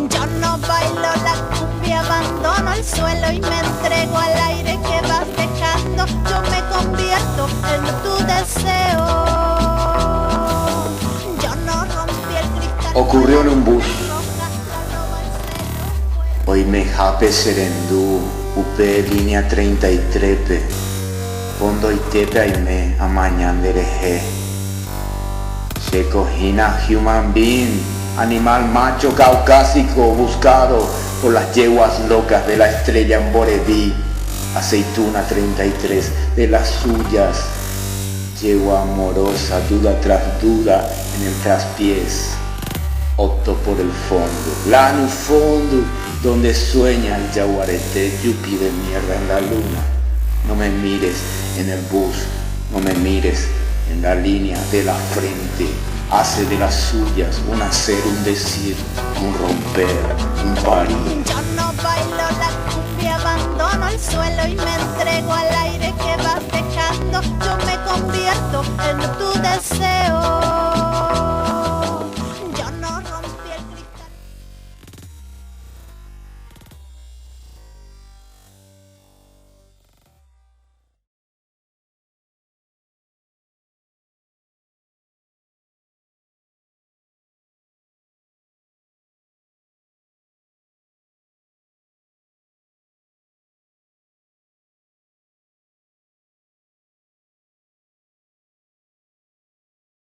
Yo no bailo la cumbia, abandono el suelo y me entrego al aire que vas dejando. Yo me convierto en tu deseo. Yo no rompí el cristal. Ocurrió en un bus. Hoy me jape serendú, upe línea 33, fondo y tepe aime, amañan dereje. Se cojina human being, animal macho caucásico buscado por las yeguas locas de la estrella en Boredí. Aceituna 33 de las suyas, yegua amorosa, duda tras duda en el traspiés. Opto por el fondo, lano fondo, donde sueña el yaguareté, yupi de mierda en la luna. No me mires en el bus, no me mires en la línea de la frente. Hace de las suyas un hacer, un decir, un romper, un parir. Yo no bailo la cumbia, abandono el suelo y me entrego al aire que vas dejando. Yo me convierto en tu deseo.